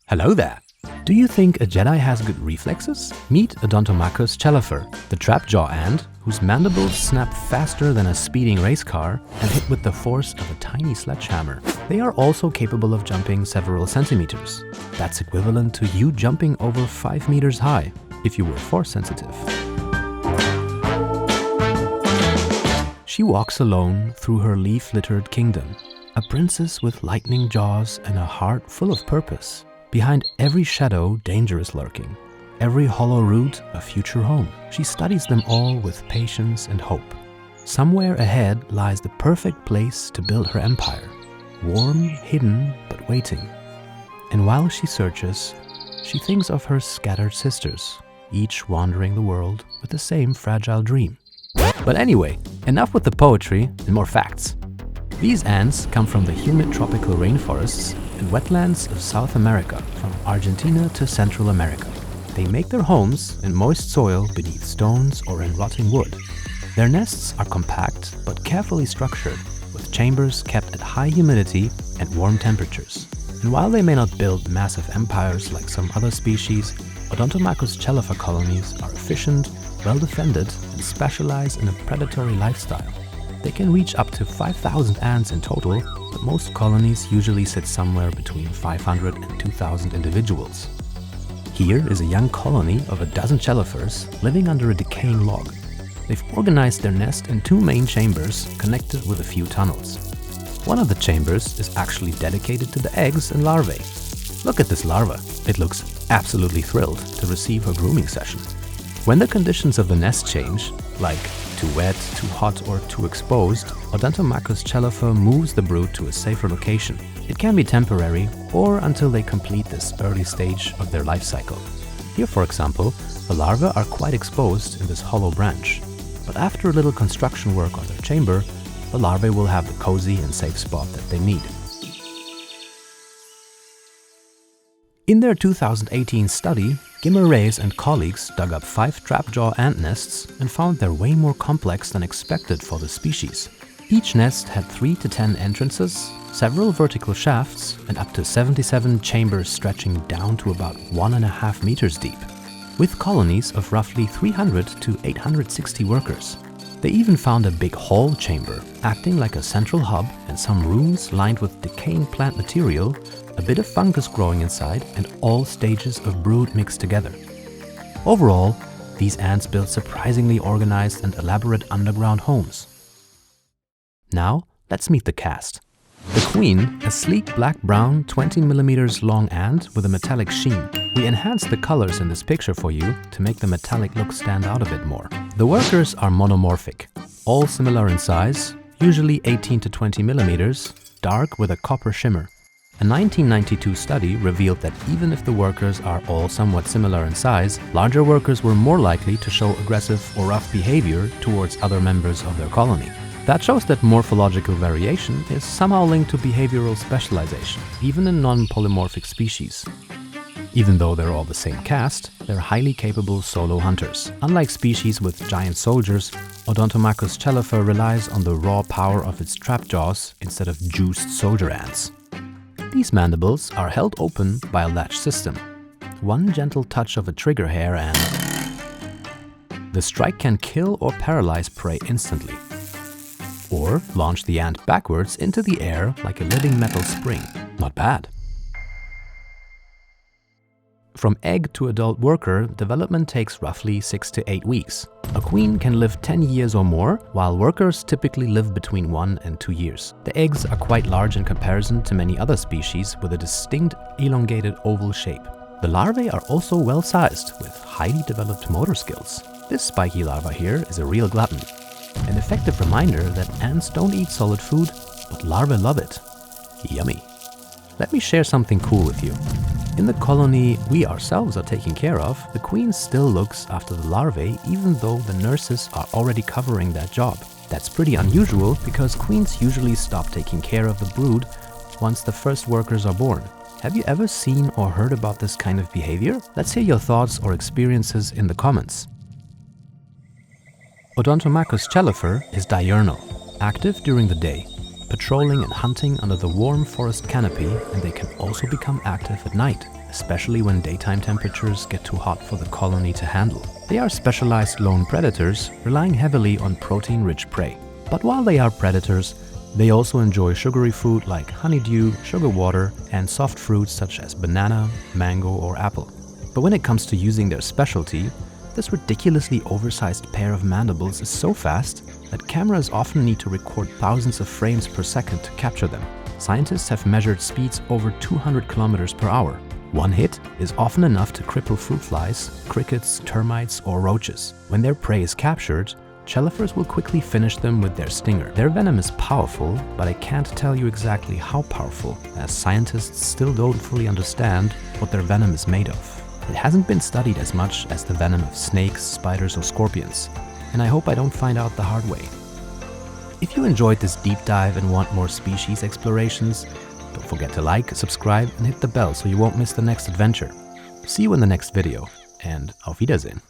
Hello there! Do you think a Jedi has good reflexes? Meet Odontomachus Chelifer, the trapjaw ant whose mandibles snap faster than a speeding race car and hit with the force of a tiny sledgehammer. They are also capable of jumping several centimeters. That's equivalent to you jumping over 5 meters high, if you were force sensitive. She walks alone through her leaf-littered kingdom, a princess with lightning jaws and a heart full of purpose. Behind every shadow, danger is lurking. Every hollow root, a future home. She studies them all with patience and hope. Somewhere ahead lies the perfect place to build her empire. Warm, hidden, but waiting. And while she searches, she thinks of her scattered sisters, each wandering the world with the same fragile dream. But anyway, enough with the poetry and more facts. These ants come from the humid tropical rainforests and wetlands of South America, from Argentina to Central America. They make their homes in moist soil beneath stones or in rotting wood. Their nests are compact but carefully structured, with chambers kept at high humidity and warm temperatures. And while they may not build massive empires like some other species, Odontomachus chelifer colonies are efficient, well-defended, and specialize in a predatory lifestyle. They can reach up to 5,000 ants in total, but most colonies usually sit somewhere between 500 and 2,000 individuals. Here is a young colony of a dozen chelifers living under a decaying log. They've organized their nest in 2 main chambers connected with a few tunnels. One of the chambers is actually dedicated to the eggs and larvae. Look at this larva. It looks absolutely thrilled to receive her grooming session. When the conditions of the nest change, like too wet, too hot, or too exposed, Odontomachus chelifer moves the brood to a safer location. It can be temporary or until they complete this early stage of their life cycle. Here, for example, the larvae are quite exposed in this hollow branch. But after a little construction work on their chamber, the larvae will have the cozy and safe spot that they need. In their 2018 study, Guimarães and colleagues dug up 5 trapjaw ant nests and found they're way more complex than expected for the species. Each nest had 3 to 10 entrances, several vertical shafts, and up to 77 chambers stretching down to about 1.5 meters deep, with colonies of roughly 300 to 860 workers. They even found a big hall chamber, acting like a central hub, and some rooms lined with decaying plant material, a bit of fungus growing inside, and all stages of brood mixed together. Overall, these ants build surprisingly organized and elaborate underground homes. Now, let's meet the Caste. The queen, a sleek black-brown 20 mm long ant with a metallic sheen. We enhanced the colors in this picture for you to make the metallic look stand out a bit more. The workers are monomorphic, all similar in size, usually 18 to 20 mm, dark with a copper shimmer. A 1992 study revealed that even if the workers are all somewhat similar in size, larger workers were more likely to show aggressive or rough behavior towards other members of their colony. That shows that morphological variation is somehow linked to behavioral specialization, even in non-polymorphic species. Even though they're all the same caste, they're highly capable solo hunters. Unlike species with giant soldiers, Odontomachus chelifer relies on the raw power of its trapjaws instead of juiced soldier ants. These mandibles are held open by a latch system. One gentle touch of a trigger hair and the strike can kill or paralyze prey instantly, or launch the ant backwards into the air like a living metal spring. Not bad. From egg to adult worker, development takes roughly 6 to 8 weeks. A queen can live 10 years or more, while workers typically live between 1 and 2 years. The eggs are quite large in comparison to many other species with a distinct elongated oval shape. The larvae are also well-sized with highly developed motor skills. This spiky larva here is a real glutton. An effective reminder that ants don't eat solid food, but larvae love it. Yummy. Let me share something cool with you. In the colony we ourselves are taking care of, the queen still looks after the larvae even though the nurses are already covering that job. That's pretty unusual because queens usually stop taking care of the brood once the first workers are born. Have you ever seen or heard about this kind of behavior? Let's hear your thoughts or experiences in the comments. Odontomachus chelifer is diurnal, active during the day, patrolling and hunting under the warm forest canopy, and they can also become active at night. especially when daytime temperatures get too hot for the colony to handle. They are specialized lone predators, relying heavily on protein-rich prey. But while they are predators, they also enjoy sugary food like honeydew, sugar water, and soft fruits such as banana, mango, or apple. But when it comes to using their specialty, this ridiculously oversized pair of mandibles is so fast that cameras often need to record thousands of frames per second to capture them. Scientists have measured speeds over 200 kilometers per hour. One hit is often enough to cripple fruit flies, crickets, termites, or roaches. When their prey is captured, Chelifers will quickly finish them with their stinger. Their venom is powerful, but I can't tell you exactly how powerful, as scientists still don't fully understand what their venom is made of. It hasn't been studied as much as the venom of snakes, spiders, or scorpions, and I hope I don't find out the hard way. If you enjoyed this deep dive and want more species explorations, don't forget to like, subscribe, and hit the bell so you won't miss the next adventure. See you in the next video, and auf Wiedersehen.